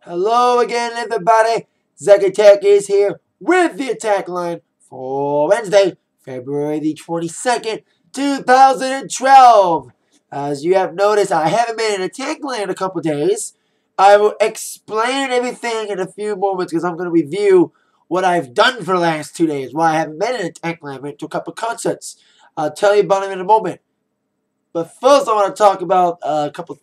Hello again, everybody. Zacatech is here with the attack line for Wednesday, February the 22nd, 2012. As you have noticed, I haven't been in attack line in a couple days. I will explain everything in a few moments because I'm going to review what I've done for the last 2 days. Why I haven't been in attack line. I went to a couple concerts. I'll tell you about them in a moment. But first, I want to talk about a couple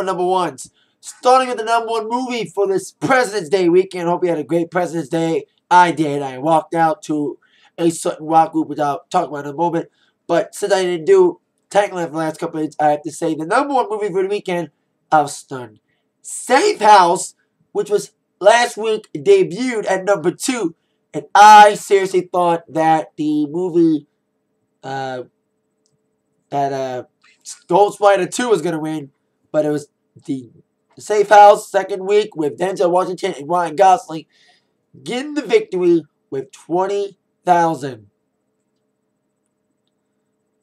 number ones. Starting with the number one movie for this President's Day weekend. Hope you had a great President's Day. I did. I walked out to a certain rock group, which I'll talk about in a moment. But since I didn't do Atakline for the last couple of days, I have to say the number one movie for the weekend, I was stunned. Safe House, which was last week, debuted at number 2. And I seriously thought that the movie Ghost Rider 2 was going to win, but it was the Safe House second week with Denzel Washington and Ryan Gosling getting the victory with 20,000.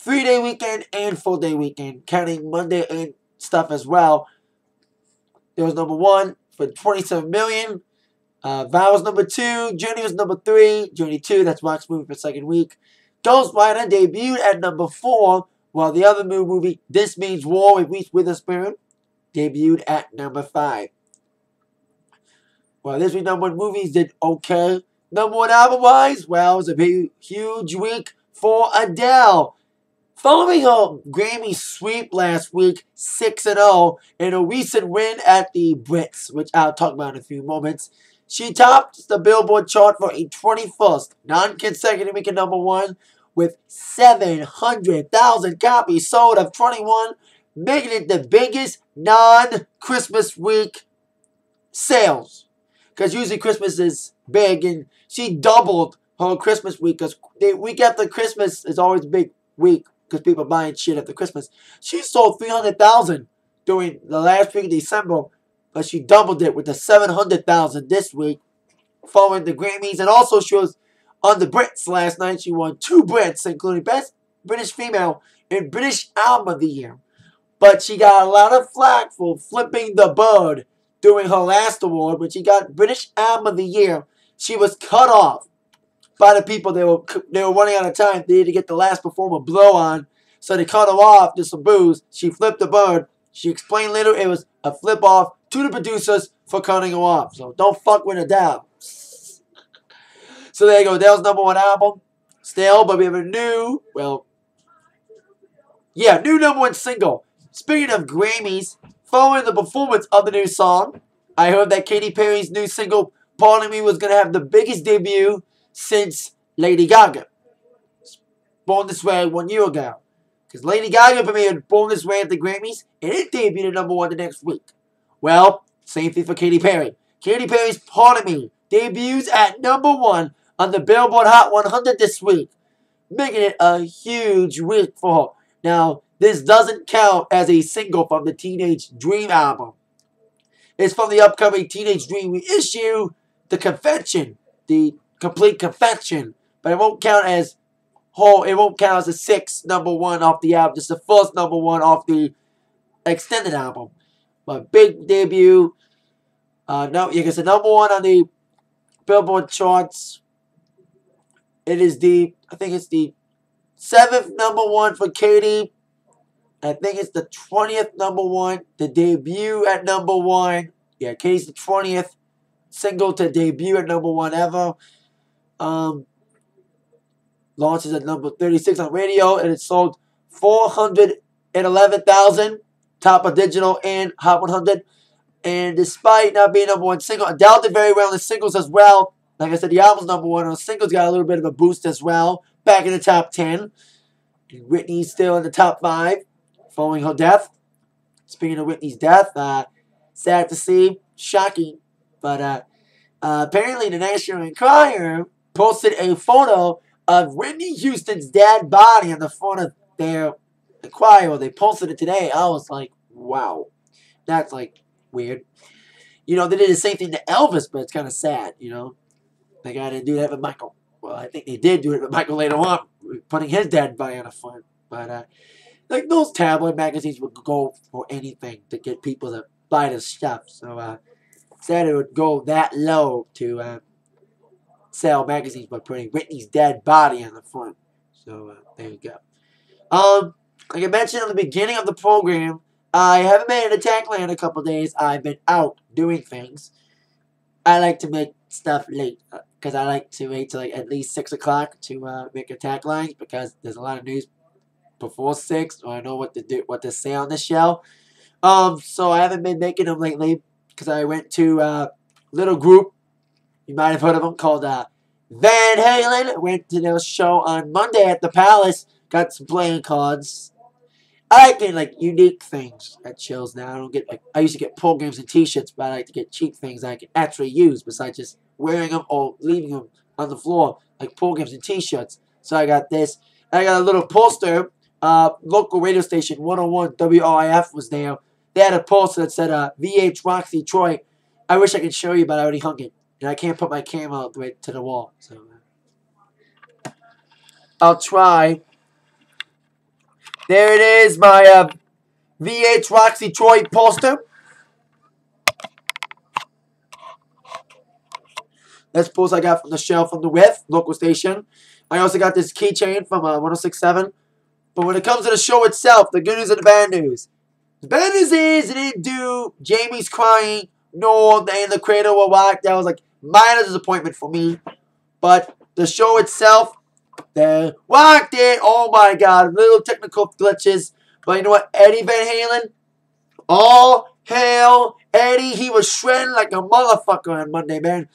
3-day weekend and 4-day weekend, counting Monday and stuff as well. There was number 1 for 27 million. Vow was number 2. Journey was number 3. Journey 2, that's Watch movie for second week. Ghost Rider debuted at number 4. While the other movie, This Means War with Reese Witherspoon, debuted at number 5. Well, this week number 1 movies did okay. Number 1 album-wise, well, it was a huge week for Adele. Following her Grammy sweep last week, 6-0, and a recent win at the Brits, which I'll talk about in a few moments, she topped the Billboard chart for a 21st non-consecutive week at number 1, with 700,000 copies sold of 21, making it the biggest non-Christmas week sales. Because usually Christmas is big, and she doubled her Christmas week. Because the week after Christmas is always a big week because people are buying shit after Christmas. She sold 300,000 during the last week of December, but she doubled it with the 700,000 this week, following the Grammys, and also she was on the Brits last night. She won 2 Brits, including Best British Female and British Album of the Year. But she got a lot of flack for flipping the bird during her last award. When she got British Album of the Year, she was cut off by the people. They were running out of time. They needed to get the last performer blow on, so they cut her off to some booze. She flipped the bird. She explained later it was a flip off to the producers for cutting her off. So don't fuck with Adele. So there you go. Adele's number 1 album. Still, but we have a new number 1 single. Speaking of Grammys, following the performance of the new song, I heard that Katy Perry's new single, Pardon Me, was going to have the biggest debut since Lady Gaga. Born This Way 1 year ago. Because Lady Gaga premiered Born This Way at the Grammys, and it debuted at number 1 the next week. Well, same thing for Katy Perry. Katy Perry's Pardon Me debuts at number 1 on the Billboard Hot 100 this week, making it a huge week for her. Now, this doesn't count as a single from the Teenage Dream album. It's from the upcoming Teenage Dream reissue, The Confession, the Complete Confession, but it won't count as the 6th number 1 off the album, just the first number 1 off the extended album. But big debut. It's the number 1 on the Billboard charts. It is the 7th number 1 for Katy. I think it's the 20th number 1 to debut at number 1. Yeah, Katy's the 20th single to debut at number 1 ever. Launches at number 36 on radio, and it sold 411,000, top of digital and Hot 100. And despite not being number 1 single, Adele did very well in the singles as well. Like I said, the album's number 1. The singles got a little bit of a boost as well. Back in the top 10. And Whitney's still in the top 5 following her death. Speaking of Whitney's death, sad to see. Shocking. But apparently the National Enquirer posted a photo of Whitney Houston's dead body on the front of their Enquirer. They posted it today. I was like, wow. That's weird. They did the same thing to Elvis, but it's kind of sad, They got to do that with Michael. Well, I think they did do it with Michael later on, putting his dead body on the front. But those tabloid magazines would go for anything to get people to buy this stuff. So said it would go that low to sell magazines by putting Whitney's dead body on the front. So there you go. Like I mentioned at the beginning of the program, I haven't been in Atakline in a couple days. I've been out doing things. I like to make stuff late because I like to wait till like at least 6 o'clock to make Ataklines because there's a lot of news before 6, so I know what to do, what to say on the show. So I haven't been making them lately because I went to a little group. You might have heard of them called Van Halen. I went to their show on Monday at the Palace. Got some playing cards. I like getting like unique things at shows now. I don't get like I used to get programs and T-shirts, but I like to get cheap things I can actually use besides just wearing them or leaving them on the floor like programs and T-shirts. So I got this. I got a little poster. Local radio station 101 WRIF was there. They had a poster that said VH Rocks Detroit. I wish I could show you, but I already hung it, and I can't put my camera all the way to the wall. So I'll try. There it is, my VH Rocks Detroit poster. That's the poster I got from the shelf from the WIF, local station. I also got this keychain from 1067. But when it comes to the show itself, the good news and the bad news. The bad news is it didn't do Jamie's Crying, nor the In the Cradle or Rock. That was like minor disappointment for me. But the show itself, they rocked it. Oh my god, little technical glitches. But you know what? Eddie Van Halen, all hail Eddie. He was shredding like a motherfucker on Monday, man.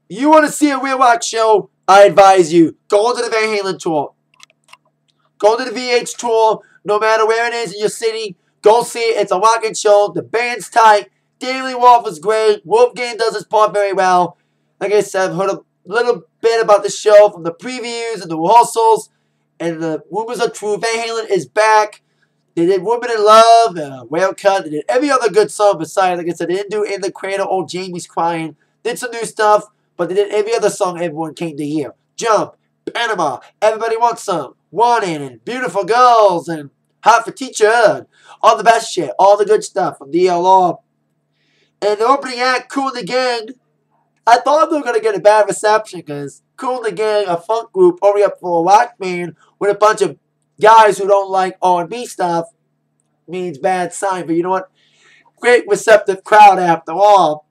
You want to see a real rock show? I advise you, go to the Van Halen tour. Go to the VH tour, no matter where it is in your city. Go see it. It's a rocking show. The band's tight. Daily Wolf is great. Wolfgang does his part very well. Like I said, I've heard a little bit about the show from the previews and the rehearsals. And the rumors are true. Van Halen is back. They did Woman in Love, Whale Cut. They did every other good song besides, like I said, they didn't do In the Cradle or Jamie's Crying. Did some new stuff, but they did every other song everyone came to hear. Jump, Panama, Everybody Wants Some, Wanted, and Beautiful Girls, and Hot for Teacher, and all the best shit, all the good stuff from DLR. And the opening act, Kool and the Gang, I thought they were going to get a bad reception because Kool and the Gang, a funk group, already up for a rock band with a bunch of guys who don't like R&B stuff, means bad sign. But you know what? Great receptive crowd after all.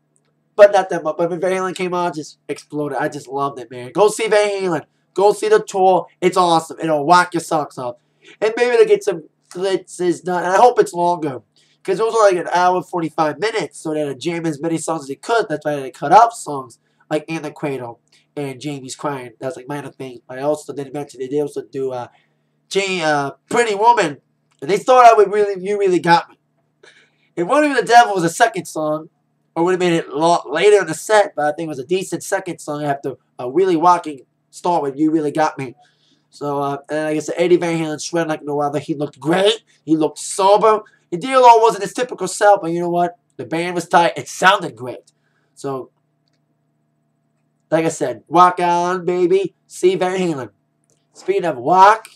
But not that much. But when Van Halen came on, just exploded. I just loved it, man. Go see Van Halen. Go see the tour. It's awesome. It'll rock your socks off. And maybe they'll get some glitches done. And I hope it's longer. Because it was only like an hour and 45 minutes. So they had to jam as many songs as they could. That's why they cut out songs like In the Cradle and Jamie's Crying. That's like minor things. But I also didn't mention they did also do Pretty Woman. And they thought I would You Really Got Me. If One Even the Devil was a second song, or would have made it later in the set, but I think it was a decent second song after a really rocking start with You Really Got Me. So, and like I said, Eddie Van Halen shredded like no other. He looked great. He looked sober. And DLR wasn't his typical self, but you know what? The band was tight. It sounded great. So, like I said, rock on, baby. See Van Halen. Speaking of rock,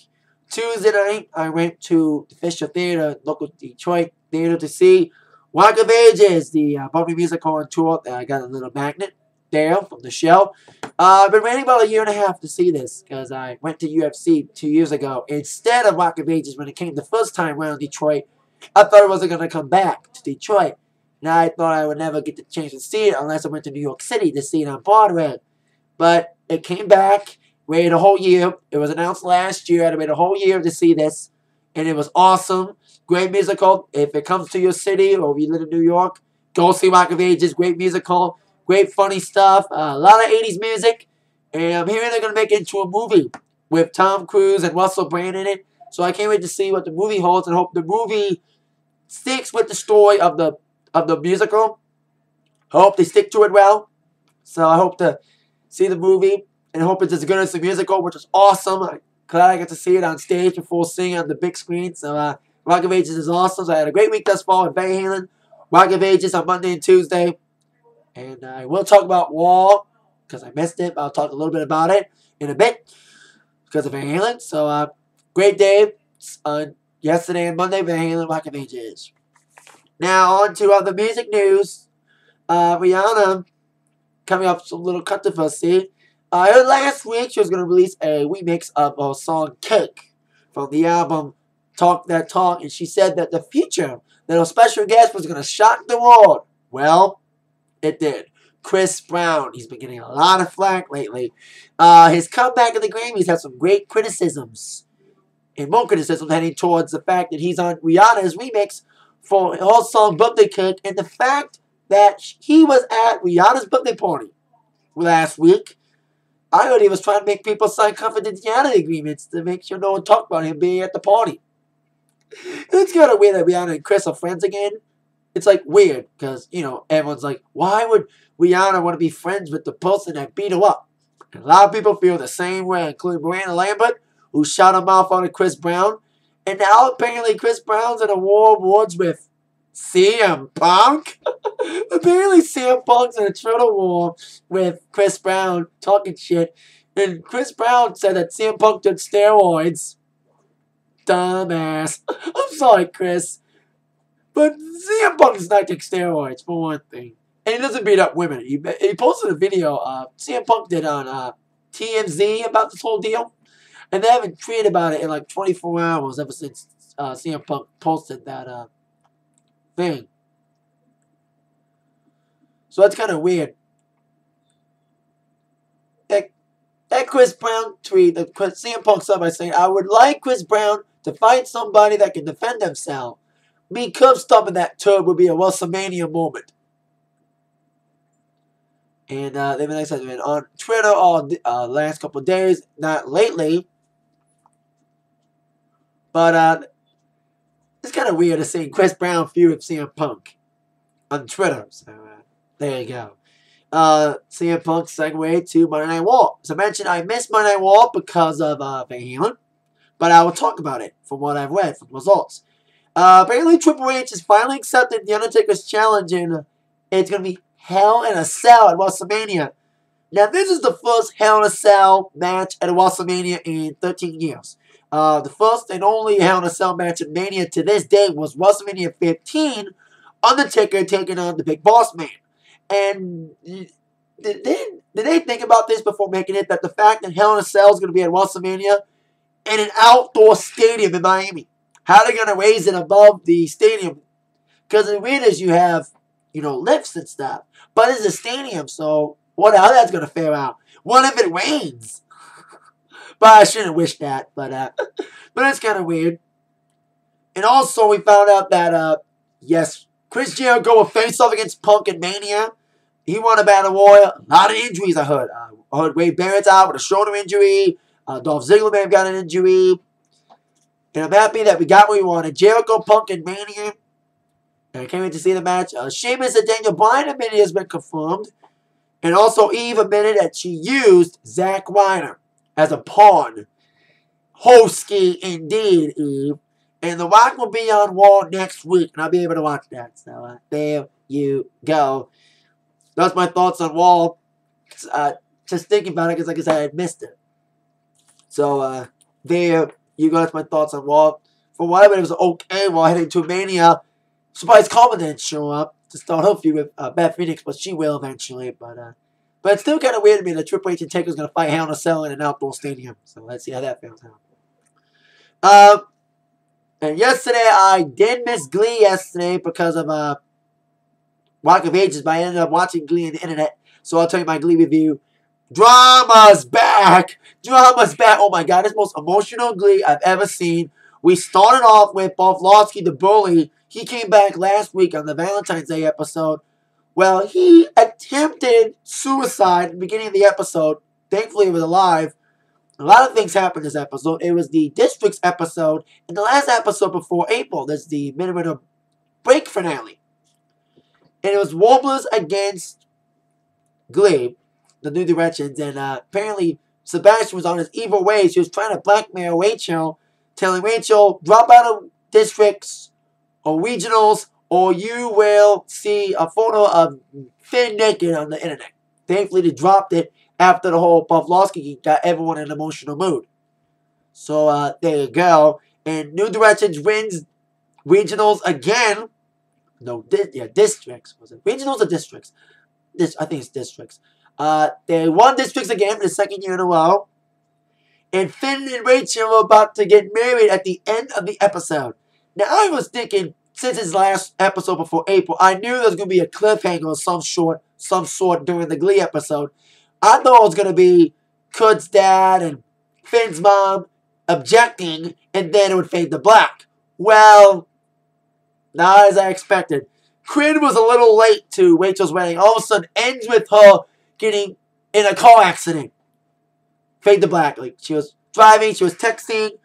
Tuesday night, I went to the Fisher Theater, local Detroit theater, to see Rock of Ages, the Bumpy Musical on tour. I got a little magnet there from the show. I've been waiting about a year and a half to see this because I went to UFC 2 years ago. Instead of Rock of Ages, when it came the first time around Detroit, I thought it wasn't going to come back to Detroit. And I thought I would never get the chance to see it unless I went to New York City to see it on Broadway. But it came back. Waited a whole year. It was announced last year. I had to wait a whole year to see this. And it was awesome. Great musical. If it comes to your city or if you live in New York, go see Rock of Ages. Great musical. Great funny stuff. A lot of 80s music. And I'm hearing they're going to make it into a movie with Tom Cruise and Russell Brand in it. So I can't wait to see what the movie holds and hope the movie sticks with the story of the musical. I hope they stick to it well. So I hope to see the movie and hope it's as good as the musical, which was awesome. I'm glad I got to see it on stage before seeing it on the big screen. So Rock of Ages is awesome. So I had a great week thus far with Van Halen. Rock of Ages on Monday and Tuesday. And I will talk about War because I missed it. But I'll talk a little bit about it in a bit because of Van Halen. So great day yesterday and Monday, Van Halen, Rock of Ages. Now on to other music news. Rihanna coming up with some little controversy. I heard last week she was going to release a remix of her song Cake from the album Talk That Talk, and she said that the future, that her special guest was going to shock the world. Well, it did. Chris Brown, he's been getting a lot of flack lately. His comeback at the Grammys had some great criticisms, and more criticism heading towards the fact that he's on Rihanna's remix for her song Birthday Cake, and the fact that he was at Rihanna's birthday party last week. I heard he was trying to make people sign confidentiality agreements to make sure no one talked about him being at the party. It's kind of weird that Rihanna and Chris are friends again. It's like weird because, you know, everyone's like, why would Rihanna want to be friends with the person that beat her up? And a lot of people feel the same way, including Miranda Lambert, who shot her mouth out of Chris Brown. And now apparently Chris Brown's in a war of words with CM Punk. Apparently CM Punk's in a Twitter war with Chris Brown talking shit. And Chris Brown said that CM Punk did steroids. Dumbass. I'm sorry, Chris. But CM Punk does not take steroids, for one thing. And he doesn't beat up women. He posted a video CM Punk did on TMZ about this whole deal. And they haven't tweeted about it in like 24 hours ever since CM Punk posted that thing. So that's kind of weird. That Chris Brown tweet, that CM Punk said by saying, I would like Chris Brown to find somebody that can defend themselves. Me curb stomping that turd would be a WrestleMania moment. And they've been, like I said, been on Twitter all last couple of days, not lately. But it's kind of weird to see Chris Brown feud with CM Punk on Twitter. So there you go. CM Punk segue to Monday Night War. As I mentioned, I missed Monday Night War because of Van Halen, but I will talk about it from what I've read from the results. Apparently, Triple H has finally accepted The Undertaker's challenge, and it's going to be Hell in a Cell at WrestleMania. Now, this is the first Hell in a Cell match at a WrestleMania in 13 years. The first and only Hell in a Cell match at Mania to this day was WrestleMania 15, Undertaker taking on the Big Boss Man. And did they think about this before making it, that the fact that Hell in a Cell is going to be at WrestleMania in an outdoor stadium in Miami? How are they going to raise it above the stadium? Because the weird is you have, you know, lifts and stuff. But it's a stadium, so how that's going to fare out? What if it rains? But I shouldn't wish that. But it's kind of weird. And also we found out that, yes, Chris Jericho will face off against Punk in Mania. He won a battle royal. A lot of injuries, I heard. I heard Wade Barrett's out with a shoulder injury. Dolph Ziggler may have got an injury. And I'm happy that we got what we wanted. Jericho, Punk, and Mania. And I can't wait to see the match. Sheamus and Daniel Bryan admitted has been confirmed. And also Eve admitted that she used Zack Ryder as a pawn. Hosky indeed, Eve. And The Rock will be on Raw next week. And I'll be able to watch that. So there you go. That's my thoughts on Raw. Just thinking about it because, like I said, I had missed it. So there you go. That's my thoughts on Raw. For whatever, it was okay while heading to Mania. Surprised Coleman didn't show up to start her feud with Beth Phoenix, but she will eventually. But it's still kind of weird to me that Triple H and Taker's going to fight Hell in a Cell in an outdoor stadium. So let's see how that feels out. And yesterday, I did miss Glee yesterday because of Rock of Ages, but I ended up watching Glee on the internet. So I'll tell you my Glee review. Drama's back! Drama's back! Oh my god, it's the most emotional Glee I've ever seen. We started off with Pavlovsky the Bully. He came back last week on the Valentine's Day episode. Well, he attempted suicide at the beginning of the episode. Thankfully, he was alive. A lot of things happened this episode. It was the Districts episode. And the last episode before April, that's the minute break finale. And it was Warblers against Glee, the New Directions. And apparently, Sebastian was on his evil ways. He was trying to blackmail Rachel, telling Rachel, drop out of Districts or Regionals, or you will see a photo of Finn naked on the internet. Thankfully, they dropped it after the whole Pavlovsky got everyone in an emotional mood. So, there you go. And New Directions wins Regionals again. No, districts. Was it regionals or districts? I think it's districts. They won districts again for the second year in a row. And Finn and Rachel were about to get married at the end of the episode. Now, I was thinking, since his last episode before April, I knew there was going to be a cliffhanger of some sort during the Glee episode. I thought it was going to be Kud's dad and Finn's mom objecting, and then it would fade to black. Well, not as I expected. Quinn was a little late to Rachel's wedding. All of a sudden, ends with her getting in a car accident. Fade to black. Like, she was driving, she was texting,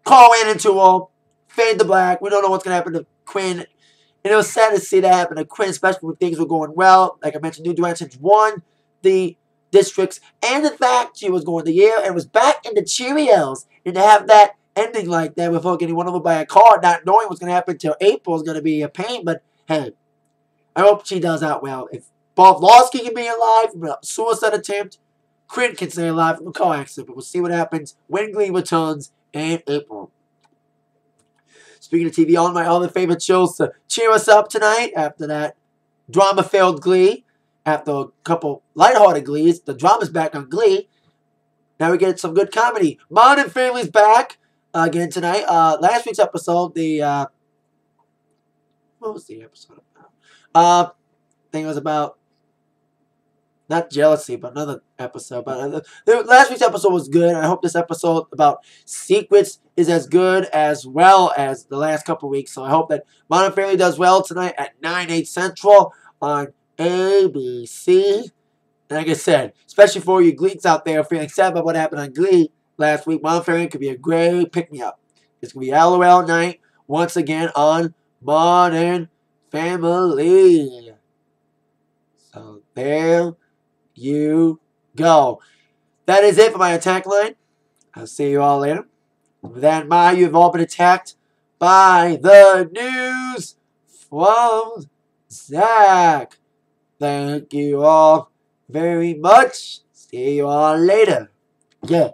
car ran into her, fade to black. We don't know what's going to happen to Quinn. And it was sad to see that happen to Quinn, especially when things were going well. Like I mentioned, New Directions won the districts, and in fact, she was going the year and was back in the Cheerios. And to have that ending like that with her getting run over by a car, not knowing what's going to happen till April is going to be a pain. But hey, I hope she does out well. If Bob Lawski can be alive from a suicide attempt, Quinn can stay alive from a car accident. But we'll see what happens when Glee returns in April. Speaking of TV, on my other favorite shows to cheer us up tonight after that drama-filled Glee, after a couple lighthearted Glees, the drama's back on Glee. Now we get some good comedy. Modern Family's back again tonight. Last week's episode, what was the episode about? I think it was about, not jealousy, but another episode. But last week's episode was good. I hope this episode about secrets is as good as well as the last couple weeks. So I hope that Modern Family does well tonight at 9/8 Central on ABC. And like I said, especially for you Gleeks out there feeling sad about what happened on Glee last week, Modern Family could be a great pick-me-up. It's going to be LOL night once again on Modern Family. So there you go. That is it for my attack line. I'll see you all later. With that in mind, you've all been attacked by the news from Zach. Thank you all very much. See you all later. Yeah.